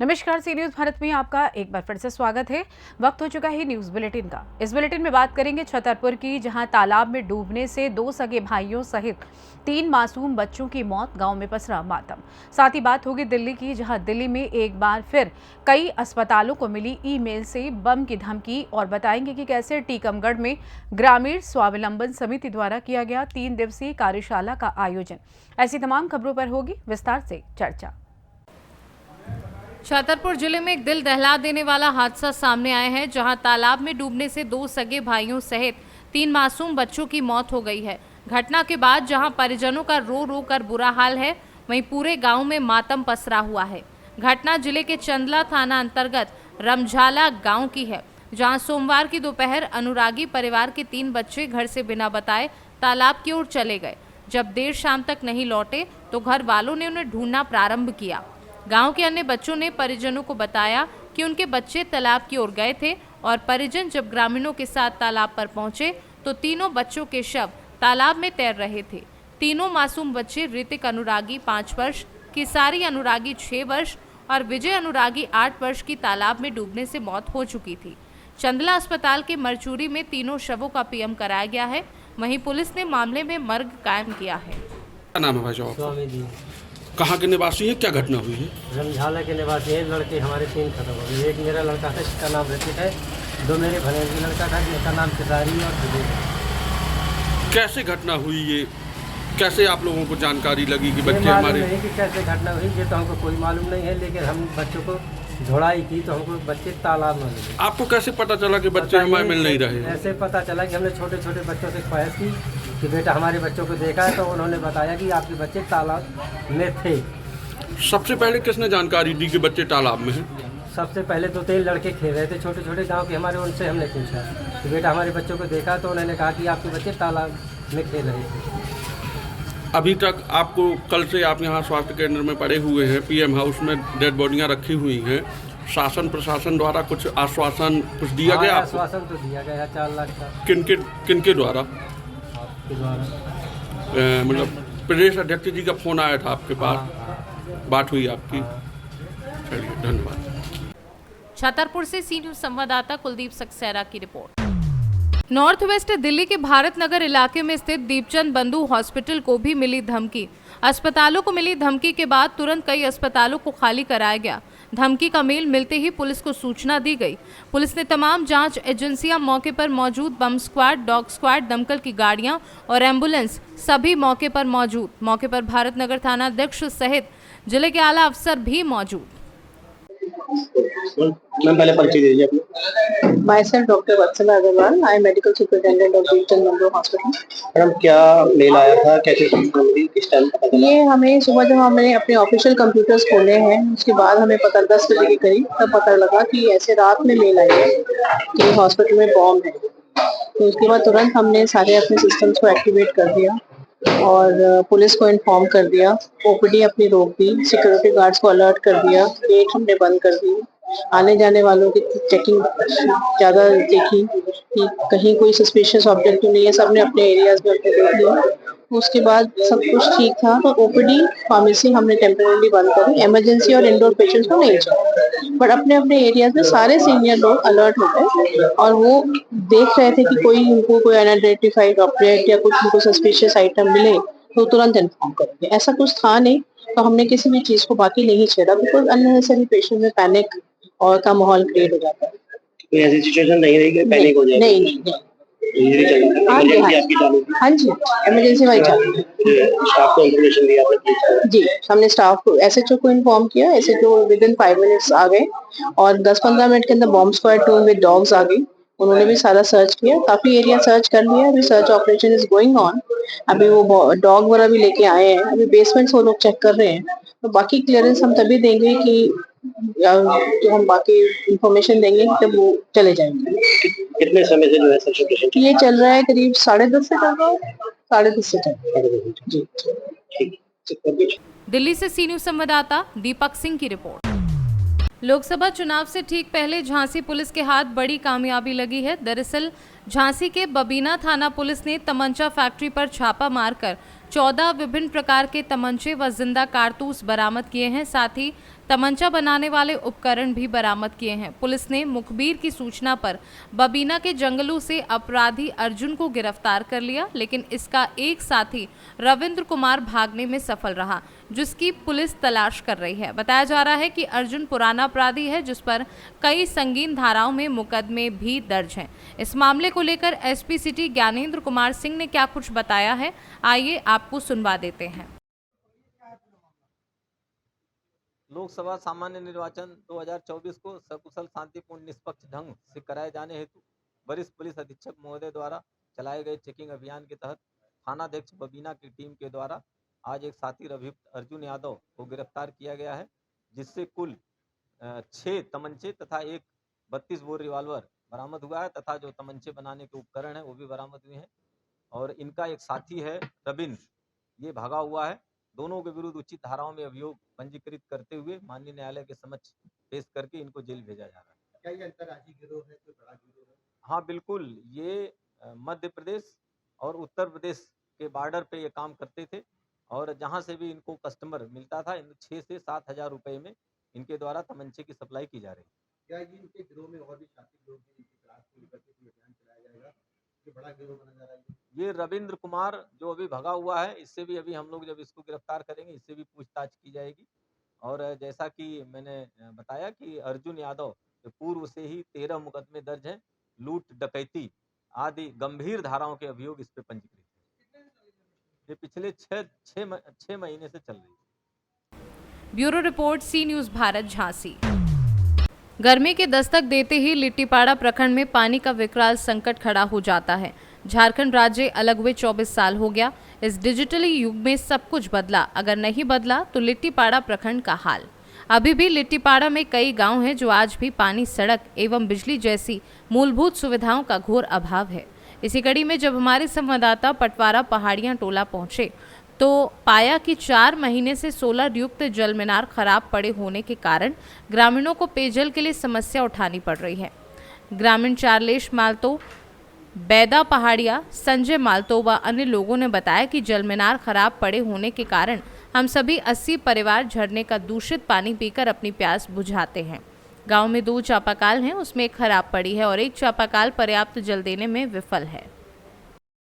नमस्कार, सी न्यूज भारत में आपका एक बार फिर से स्वागत है। वक्त हो चुका है न्यूज बुलेटिन का। इस बुलेटिन में बात करेंगे छतरपुर की, जहां तालाब में डूबने से 2 सगे भाइयों सहित 3 मासूम बच्चों की मौत, गांव में पसरा मातम। साथ ही बात होगी दिल्ली की, जहां दिल्ली में एक बार फिर कई अस्पतालों को मिली ईमेल से बम की धमकी, और बताएंगे कि कैसे टीकमगढ़ में ग्रामीण स्वावलंबन समिति द्वारा किया गया 3 दिवसीय कार्यशाला का आयोजन। ऐसी तमाम खबरों पर होगी विस्तार से चर्चा। छतरपुर जिले में एक दिल दहला देने वाला हादसा सामने आया है, जहां तालाब में डूबने से 2 सगे भाइयों सहित 3 मासूम बच्चों की मौत हो गई है। घटना के बाद जहां परिजनों का रो रो कर बुरा हाल है, वहीं पूरे गांव में मातम पसरा हुआ है। घटना जिले के चंदला थाना अंतर्गत रमझाला गांव की है, जहां सोमवार की दोपहर अनुरागी परिवार के 3 बच्चे घर से बिना बताए तालाब की ओर चले गए। जब देर शाम तक नहीं लौटे तो घर वालों ने उन्हें ढूंढना प्रारंभ किया। गांव के अन्य बच्चों ने परिजनों को बताया कि उनके बच्चे तालाब की ओर गए थे, और परिजन जब ग्रामीणों के साथ तालाब पर पहुंचे तो तीनों बच्चों के शव तालाब में तैर रहे थे। तीनों मासूम बच्चे ऋतिक अनुरागी 5 वर्ष, किसारी अनुरागी 6 वर्ष और विजय अनुरागी 8 वर्ष की तालाब में डूबने से मौत हो चुकी थी। चंदला अस्पताल के मरचूरी में तीनों शवों का पीएम कराया गया है। वहीं पुलिस ने मामले में मर्ग कायम किया है। क्या नाम है भाई साहब? कहाँ के निवासी है? क्या घटना हुई है? रमझाला के निवासी हैं। लड़के हमारे 3 खत्म हो गए। एक मेरा लड़का है जिसका नाम ऋतिक है, 2 मेरे भनेजी लड़का था जिसका नाम किसारी और विजय। कैसे घटना हुई ये? कैसे आप लोगों को जानकारी लगी कि बच्चे मालूम हमारे? नहीं कि कैसे घटना हुई, ये तो हमको कोई मालूम नहीं है, लेकिन हम बच्चों को धुलाई की तो हमको बच्चे तालाब में मिले। आपको कैसे पता चला कि बच्चे हमारे मिल नहीं रहे? ऐसे पता चला कि हमने छोटे छोटे बच्चों से ख्वाहिश की कि बेटा हमारे बच्चों को देखा है, तो उन्होंने बताया कि आपके बच्चे तालाब में थे। सबसे पहले किसने जानकारी दी कि बच्चे तालाब में हैं? सबसे पहले 2-3 लड़के खेल रहे थे छोटे छोटे गांव के हमारे, उनसे हमने पूछा कि बेटा हमारे बच्चों को देखा, तो उन्होंने कहा कि आपके बच्चे तालाब में खेल रहे थे। अभी तक आपको, कल से आप यहाँ स्वास्थ्य केंद्र में पड़े हुए हैं, पीएम हाउस में डेड बॉडियाँ रखी हुई हैं, शासन प्रशासन द्वारा कुछ आश्वासन कुछ दिया गया आपको? आश्वासन तो दिया गया 4 लाख का। किनके द्वारा? आपके द्वारा। मतलब प्रदेश अध्यक्ष जी का फोन आया था आपके पास? बात हुई आपकी? चलिए, धन्यवाद। छतरपुर से सी न्यूज संवाददाता कुलदीप सक्सेना की रिपोर्ट। नॉर्थ वेस्ट दिल्ली के भारत नगर इलाके में स्थित दीपचंद बंधु हॉस्पिटल को भी मिली धमकी। अस्पतालों को मिली धमकी के बाद तुरंत कई अस्पतालों को खाली कराया गया। धमकी का मेल मिलते ही पुलिस को सूचना दी गई। पुलिस ने तमाम जांच एजेंसियां मौके पर मौजूद, बम स्क्वाड, डॉग स्क्वाड, दमकल की गाड़ियां और एम्बुलेंस सभी मौके पर मौजूद। मौके पर भारत नगर थाना अध्यक्ष सहित जिले के आला अफसर भी मौजूद। मैम पहले पर्ची दीजिए अपनी। Myself Dr. Vatsala Agarwal. I am medical superintendent of Dipchand Bamboo Hospital. Madam क्या मेल आया था, कैसे सूचना मिली, किस टाइम पता चला? ये हमें सुबह जब हमने अपने ऑफिशियल कंप्यूटर्स खोले हैं, उसके बाद हमें पता 10 बजे के करीब तब पता लगा कि ऐसे रात में मेल आई है कि हॉस्पिटल में बॉम्ब है। तो उसके बाद तुरंत हमने सारे अपने सिस्टम्स को एक्टिवेट कर दिया और पुलिस को इन्फॉर्म कर दिया। ओपीडी अपनी रोक दी, सिक्योरिटी गार्ड्स को अलर्ट कर दिया, गेट हमने बंद कर दी, आने जाने वालों की चेकिंग ज़्यादा देखी कि कहीं कोई सस्पिशियस ऑब्जेक्ट तो नहीं है, सबने अपने एरियाज में अपने देख लिया। उसके बाद सब कुछ ठीक था, तो ओपीडी फार्मेसी हमने टेम्परेरी बंद करी, इमरजेंसी और इंडोर पेशेंट्स को नहीं छोड़ा। बट अपने अपने एरियाज में सारे सीनियर लोग अलर्ट हो गए और वो देख रहे थे कि कोई उनको कोई अनआइडेंटिफाइड ऑब्जेक्ट या कुछ उनको सस्पिशियस आइटम मिले तो तुरंत इन्फॉर्म करेंगे। ऐसा कुछ था नहीं, तो हमने किसी भी चीज़ को बाकी नहीं छेड़ा, बिकॉज अननेसेसरी पेशेंट में पैनिक और का माहौल क्रिएट हो जाता है। कोई ऐसी सिचुएशन नहीं रही कि पैनिक हो जाए? नहीं। हाँ जी, इमरजेंसी वाइज स्टाफ को इंफॉर्मेशन दिया आपने? जी, हमने स्टाफ को, एसएचओ को इन्फॉर्म किया। एसएचओ विदिन 5 मिनट्स आ गए और 10-15 मिनट के अंदर bomb squad team with dogs आ गई। उन्होंने भी सारा सर्च किया, काफी एरिया सर्च कर लिया। अभी search operation is going on. अभी वो डॉग वगैरह भी लेके आए हैं, अभी बेसमेंट्स वो लोग चेक कर रहे हैं। तो बाकी क्लियरेंस हम तभी देंगे कि जो हम बाकी इंफॉर्मेशन देंगे तब वो चले जाएंगे। कितने समय से जो है सर्च ऑपरेशन ये चल रहा है? करीब 10:30 से चल रहा है, 10:30 से चल रहा है जी। ठीक। दिल्ली से सी न्यूज संवाददाता दीपक सिंह की रिपोर्ट। लोकसभा चुनाव से ठीक पहले झांसी पुलिस के हाथ बड़ी कामयाबी लगी है। दरअसल झांसी के बबीना थाना पुलिस ने तमंचा फैक्ट्री पर छापा मारकर 14 विभिन्न प्रकार के तमंचे व जिंदा कारतूस बरामद किए हैं। साथ ही तमंचा बनाने वाले उपकरण भी बरामद किए हैं। पुलिस ने मुखबिर की सूचना पर बबीना के जंगलों से अपराधी अर्जुन को गिरफ्तार कर लिया, लेकिन इसका एक साथी रविंद्र कुमार भागने में सफल रहा, जिसकी पुलिस तलाश कर रही है। बताया जा रहा है कि अर्जुन पुराना अपराधी है, जिस पर कई संगीन धाराओं में मुकदमे भी दर्ज हैं। इस मामले को लेकर एसपी सिटी ज्ञानेंद्र कुमार सिंह ने क्या कुछ बताया है, आइए आपको सुनवा देते हैं। लोकसभा सामान्य निर्वाचन 2024 को सकुशल शांतिपूर्ण निष्पक्ष ढंग से कराए जाने हेतु वरिष्ठ पुलिस अधीक्षक महोदय द्वारा चलाए गए चेकिंग अभियान के तहत थानाध्यक्ष बबीना की टीम के द्वारा आज एक साथी अभियुक्त अर्जुन यादव को गिरफ्तार किया गया है, जिससे कुल 6 तमंचे तथा एक 32 बोर रिवाल्वर बरामद हुआ है तथा जो तमंचे बनाने के उपकरण है वो भी बरामद हुए हैं। और इनका एक साथी है रविंद्र, ये भागा हुआ है। दोनों के विरुद्ध उचित धाराओं में अभियोग पंजीकृत करते हुए माननीय न्यायालय के समक्ष पेश करके इनको जेल भेजा जा रहा है। क्या ये अंतर्राज्यीय गिरोह है, कोई बड़ा गिरोह है? हाँ बिल्कुल, ये मध्य प्रदेश और उत्तर प्रदेश के बॉर्डर पे ये काम करते थे और जहाँ से भी इनको कस्टमर मिलता था, इन 6 से 7 हज़ार रुपये में इनके द्वारा तमंचे की सप्लाई की जा रही है। क्या ये इनके गिरोह में और भी साथी लोग हैं, इनकी तलाश को लेकर के कोई अभियान चलाया जाएगा? ये बड़ा गिरोह बना जा रहा है। ये रविंद्र कुमार जो अभी भगा हुआ है, इससे भी अभी हम लोग जब इसको गिरफ्तार करेंगे इससे भी पूछताछ की जाएगी। और जैसा कि मैंने बताया कि अर्जुन यादव पूर्व से ही 13 मुकदमे दर्ज हैं, लूट डकैती आदि गंभीर धाराओं के अभियोग इस पे पंजीकृत हैं। ये पिछले 6 महीने से चल रही है। ब्यूरो रिपोर्ट, सी न्यूज़ भारत, झांसी। गर्मी के दस्तक देते ही लिट्टीपाड़ा प्रखंड में पानी का विकराल संकट खड़ा हो जाता है। झारखंड राज्य अलग हुए 24 साल हो गया। इस डिजिटली युग में सब कुछ बदला, अगर नहीं बदला तो लिट्टीपाड़ा प्रखंड का हाल। अभी भी लिट्टीपाड़ा में कई गांव हैं जो आज भी पानी, सड़क एवं बिजली जैसी मूलभूत सुविधाओं का घोर अभाव है। इसी कड़ी में जब हमारे संवाददाता पटवारा पहाड़ियां टोला पहुंचे तो पाया कि 4 महीने से सोलर युक्त जल मीनार खराब पड़े होने के कारण ग्रामीणों को पेयजल के लिए समस्या उठानी पड़ रही है। ग्रामीण चारलेश मालतो, बैदा पहाड़िया, संजय मालतो व अन्य लोगों ने बताया कि जल मीनार खराब पड़े होने के कारण हम सभी 80 परिवार झरने का दूषित पानी पीकर अपनी प्यास बुझाते हैं। गांव में 2 चापाकल हैं, उसमें एक खराब पड़ी है और एक चापाकल पर्याप्त जल देने में विफल है।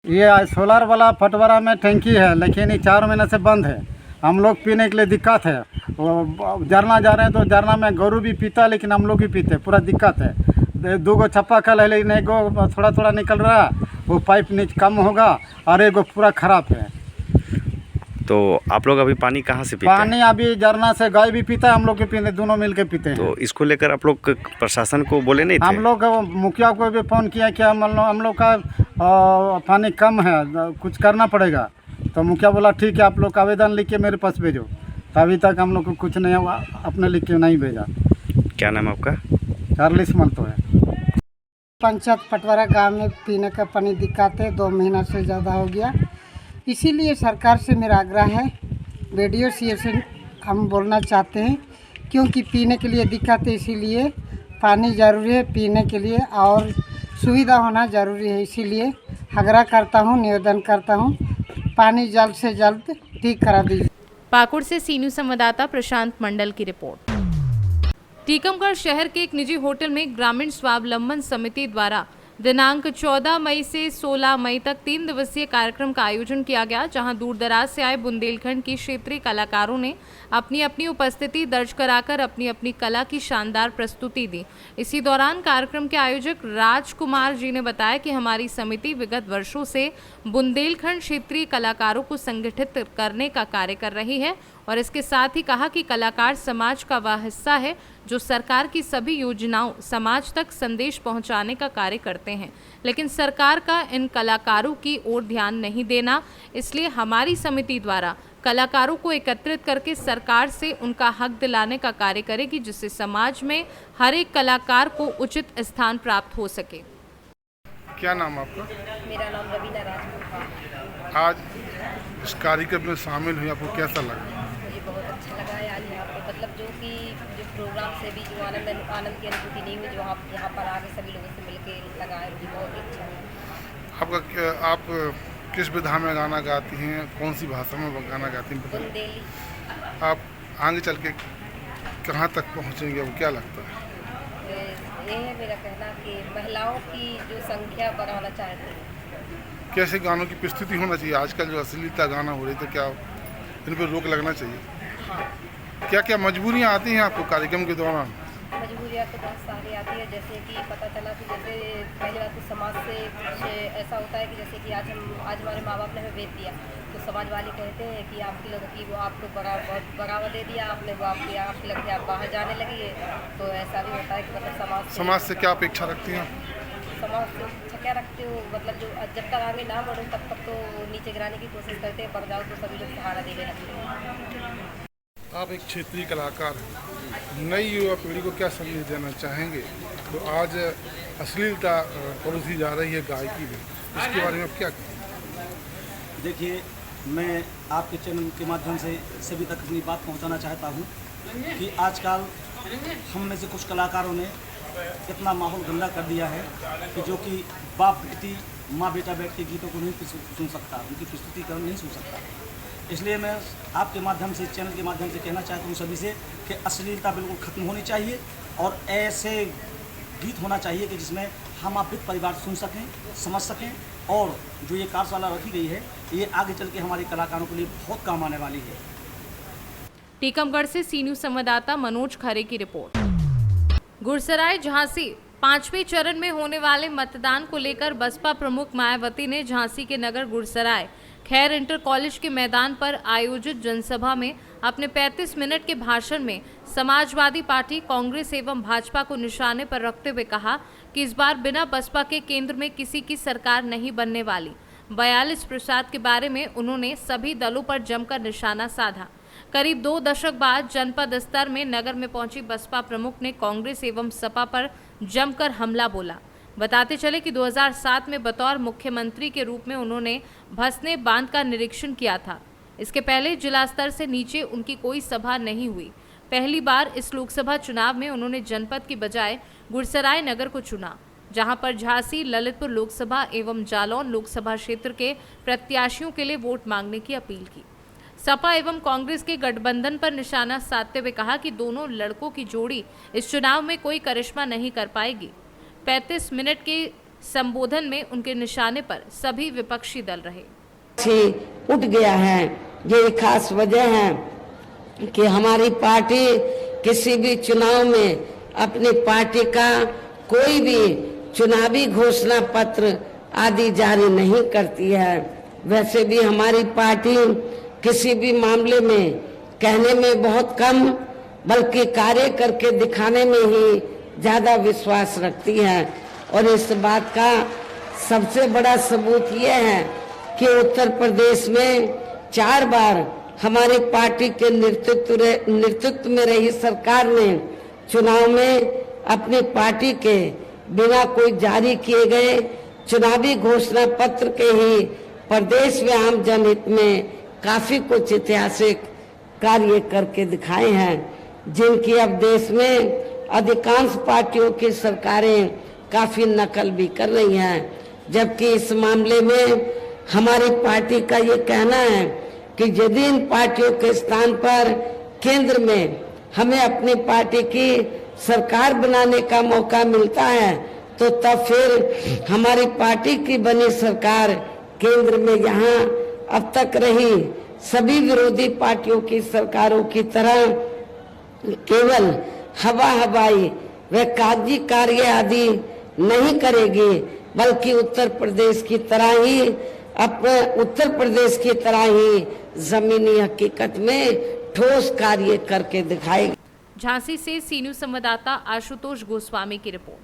ये सोलर वाला पटवारा में टंकी है, लेकिन ये 4 महीने से बंद है। हम लोग पीने के लिए दिक्कत है। झरना जा रहे हैं तो झरना में गौरू भी पीता है, लेकिन हम लोग भी पीते, पूरा दिक्कत है। 2 चापाकल है, लेकिन एगो थोड़ा थोड़ा निकल रहा है, वो पाइप नीचे कम होगा और एगो पूरा खराब है। तो आप लोग अभी पानी कहाँ से पीते हैं? पानी अभी झरना से गाय भी पीता है, हम लोग भी पीते, दोनों मिल के पीते हैं। तो इसको लेकर आप लोग प्रशासन को बोले नहीं थे? हम लोग मुखिया को भी फ़ोन किया कि हम लोग का पानी कम है, कुछ करना पड़ेगा। तो मुखिया बोला ठीक है, आप लोग आवेदन लिख के मेरे पास भेजो। तो अभी तक हम लोग को कुछ नहीं हुआ, अपने लिख के नहीं भेजा। क्या नाम है आपका? चार्लिस मालतो है। पंचायत पटवारा गांव में पीने का पानी दिक्कत है, 2 महीना से ज़्यादा हो गया। इसीलिए सरकार से मेरा आग्रह है, वीडियो सी से हम बोलना चाहते हैं, क्योंकि पीने के लिए दिक्कत है, इसीलिए पानी ज़रूरी है पीने के लिए और सुविधा होना ज़रूरी है। इसीलिए आग्रह करता हूँ, निवेदन करता हूँ, पानी जल्द से जल्द ठीक करा दीजिए। पाकुड़ से सी न्यूज़ संवाददाता प्रशांत मंडल की रिपोर्ट। टीकमगढ़ शहर के एक निजी होटल में ग्रामीण स्वावलंबन समिति द्वारा दिनांक 14 मई से 16 मई तक 3 दिवसीय कार्यक्रम का आयोजन किया गया, जहां दूर दराज से आए बुंदेलखंड की क्षेत्रीय कलाकारों ने अपनी अपनी उपस्थिति दर्ज कराकर अपनी अपनी कला की शानदार प्रस्तुति दी। इसी दौरान कार्यक्रम के आयोजक राजकुमार जी ने बताया कि हमारी समिति विगत वर्षों से बुंदेलखंड क्षेत्रीय कलाकारों को संगठित करने का कार्य कर रही है और इसके साथ ही कहा कि कलाकार समाज का वह हिस्सा है जो सरकार की सभी योजनाओं समाज तक संदेश पहुंचाने का कार्य करते हैं, लेकिन सरकार का इन कलाकारों की ओर ध्यान नहीं देना। इसलिए हमारी समिति द्वारा कलाकारों को एकत्रित करके सरकार से उनका हक दिलाने का कार्य करेगी, जिससे समाज में हर एक कलाकार को उचित स्थान प्राप्त हो सके। क्या नाम आपका? मेरा नाम रवीना राजपूत। आज इस कार्यक्रम में शामिल हुई, आपको कैसा लगा? मुझे बहुत अच्छा लगा। आज यहाँ पे मतलब जो प्रोग्राम से भी जो आनंद की अनुभूति नहीं हुई, जो आप यहाँ पर आके सभी लोगों से मिलके लगाए, मुझे बहुत ही अच्छा लगा। आप किस विधा में गाना गाती हैं, कौन सी भाषा में गाना गाती हैं? बुंदेली। आप आगे चल के कहाँ तक पहुँचेंगे, वो क्या लगता है? ये है मेरा कहना कि महिलाओं की जो संख्या बढ़ाना चाहते हैं। कैसे गानों की प्रस्तुति होना चाहिए? आजकल जो अश्लीलता गाना हो रही, तो क्या इन पर रोक लगना चाहिए? हाँ। क्या क्या मजबूरियाँ आती हैं आपको कार्यक्रम के दौरान? मजबूरियाँ तो बहुत सारी आती है, जैसे कि पता चला कि जैसे पहली बात तो समाज से कुछ ऐसा होता है कि जैसे कि आज हमारे माँ बाप ने हमें भेज दिया, तो समाज वाले कहते हैं कि आपकी लड़की वो आपको बहुत बढ़ावा दे दिया, आपने वो आपकी लड़की आप बाहर जाने लगी है। तो ऐसा भी होता है कि मतलब समाज से क्या अपेक्षा रखती हैं? समाज से अच्छा क्या रखते हो, मतलब जो जब तक आगे ना बढ़ो तब तक तो नीचे गिराने की कोशिश करते हैं, बढ़ जाओ तो सभी लोग सहारा देने लगते हैं। आप एक क्षेत्रीय कलाकार हैं, नई युवा पीढ़ी को क्या संदेश देना चाहेंगे? तो आज अश्लीलता परोसी जा रही है गायकी में, इसके बारे में आप क्या कहेंगे? देखिए, मैं आपके चैनल के माध्यम से सभी तक अपनी बात पहुंचाना चाहता हूं कि आजकल हम में से कुछ कलाकारों ने इतना माहौल गंदा कर दिया है कि जो कि बाप बेटी माँ बेटा बैठ के गीतों को नहीं सुन सकता, उनकी प्रस्तुतिकरण नहीं सुन सकता। इसलिए मैं आपके माध्यम से, चैनल के माध्यम से कहना चाहता हूँ सभी से कि अश्लीलता बिल्कुल ख़त्म होनी चाहिए और ऐसे गीत होना चाहिए कि जिसमें हम आप परिवार सुन सकें, समझ सकें, और जो ये कार्यशाला रखी गई है ये आगे चल के हमारे कलाकारों के लिए बहुत काम आने वाली है। टीकमगढ़ से सी न्यूज़ संवाददाता मनोज खरे की रिपोर्ट। गुरसराय झांसी 5वें चरण में होने वाले मतदान को लेकर बसपा प्रमुख मायावती ने झांसी के नगर गुरसराय खैर इंटर कॉलेज के मैदान पर आयोजित जनसभा में अपने 35 मिनट के भाषण में समाजवादी पार्टी, कांग्रेस एवं भाजपा को निशाने पर रखते हुए कहा कि इस बार बिना बसपा के केंद्र में किसी की सरकार नहीं बनने वाली। 42 प्रसाद के बारे में उन्होंने सभी दलों पर जमकर निशाना साधा। करीब 2 दशक बाद जनपद स्तर में नगर में पहुंची बसपा प्रमुख ने कांग्रेस एवं सपा पर जमकर हमला बोला। बताते चले कि 2007 में बतौर मुख्यमंत्री के रूप में उन्होंने भसने बांध का निरीक्षण किया था। इसके पहले जिला स्तर से नीचे उनकी कोई सभा नहीं हुई। पहली बार इस लोकसभा चुनाव में उन्होंने जनपद की बजाय गुरसराय नगर को चुना, जहां पर झांसी, ललितपुर लोकसभा एवं जालौन लोकसभा क्षेत्र के प्रत्याशियों के लिए वोट मांगने की अपील की। सपा एवं कांग्रेस के गठबंधन पर निशाना साधते हुए कहा कि दोनों लड़कों की जोड़ी इस चुनाव में कोई करिश्मा नहीं कर पाएगी। 35 मिनट के संबोधन में उनके निशाने पर सभी विपक्षी दल रहे। उठ गया है, ये खास वजह है कि हमारी पार्टी किसी भी चुनाव में अपनी पार्टी का कोई भी चुनावी घोषणा पत्र आदि जारी नहीं करती है। वैसे भी हमारी पार्टी किसी भी मामले में कहने में बहुत कम बल्कि कार्य करके दिखाने में ही ज्यादा विश्वास रखती है। और इस बात का सबसे बड़ा सबूत ये है कि उत्तर प्रदेश में 4 बार हमारी पार्टी के नेतृत्व में रही सरकार ने चुनाव में अपनी पार्टी के बिना कोई जारी किए गए चुनावी घोषणा पत्र के ही प्रदेश में आम जनहित में काफी कुछ ऐतिहासिक कार्य करके दिखाए हैं, जिनकी अब देश में अधिकांश पार्टियों की सरकारें काफी नकल भी कर रही हैं। जबकि इस मामले में हमारी पार्टी का ये कहना है कि यदि इन पार्टियों के स्थान पर केंद्र में हमें अपनी पार्टी की सरकार बनाने का मौका मिलता है तो तब फिर हमारी पार्टी की बनी सरकार केंद्र में यहाँ अब तक रही सभी विरोधी पार्टियों की सरकारों की तरह केवल हवाई व कागजी कार्य आदि नहीं करेगी, बल्कि उत्तर प्रदेश की तरह ही जमीनी हकीकत में ठोस कार्य करके दिखाएगी। झांसी से सी न्यूज़ संवाददाता आशुतोष गोस्वामी की रिपोर्ट।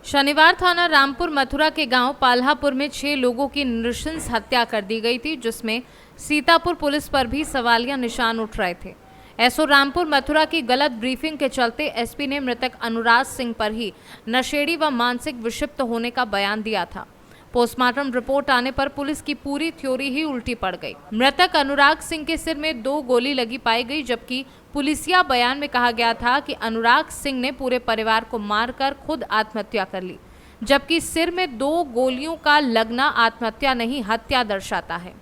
शनिवार थाना रामपुर मथुरा के गांव पाल्हापुर में 6 लोगों की नृशंस हत्या कर दी गई थी, जिसमें सीतापुर पुलिस पर भी सवालिया निशान उठ रहे थे। एसओ रामपुर मथुरा की गलत ब्रीफिंग के चलते एसपी ने मृतक अनुराग सिंह पर ही नशेड़ी व मानसिक विक्षिप्त होने का बयान दिया था। पोस्टमार्टम रिपोर्ट आने पर पुलिस की पूरी थ्योरी ही उल्टी पड़ गई। मृतक अनुराग सिंह के सिर में 2 गोली लगी पाई गई, जबकि पुलिसिया बयान में कहा गया था कि अनुराग सिंह ने पूरे परिवार को मारकर खुद आत्महत्या कर ली, जबकि सिर में 2 गोलियों का लगना आत्महत्या नहीं हत्या दर्शाता है।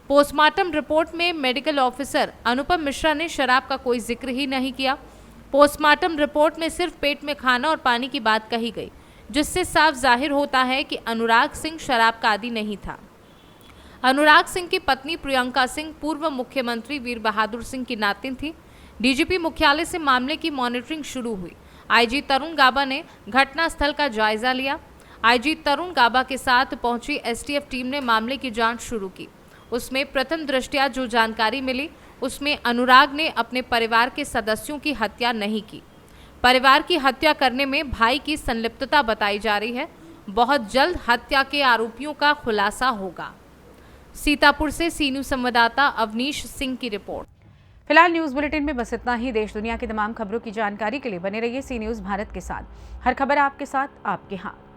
पोस्टमार्टम रिपोर्ट में मेडिकल ऑफिसर अनुपम मिश्रा ने शराब का कोई जिक्र ही नहीं किया। पोस्टमार्टम रिपोर्ट में सिर्फ पेट में खाना और पानी की बात कही गई, जिससे साफ जाहिर होता है कि अनुराग सिंह शराब का आदी नहीं था। अनुराग सिंह की पत्नी प्रियंका सिंह पूर्व मुख्यमंत्री वीर बहादुर सिंह की नातिन थी। डीजीपी मुख्यालय से मामले की मॉनिटरिंग शुरू हुई। आईजी तरुण गाबा ने घटनास्थल का जायजा लिया। आईजी तरुण गाबा के साथ पहुंची एसटीएफ टीम ने मामले की जांच शुरू की। उसमें प्रथम दृष्टया जो जानकारी मिली, उसमें अनुराग ने अपने परिवार के सदस्यों की हत्या नहीं की। परिवार की हत्या करने में भाई की संलिप्तता बताई जा रही है। बहुत जल्द हत्या के आरोपियों का खुलासा होगा। सीतापुर से सी न्यूज़ संवाददाता अवनीश सिंह की रिपोर्ट। फिलहाल न्यूज़ बुलेटिन में बस इतना ही। देश दुनिया की तमाम खबरों की जानकारी के लिए बने रहिए सी न्यूज़ भारत के साथ। हर खबर आपके साथ, आपके हाथ।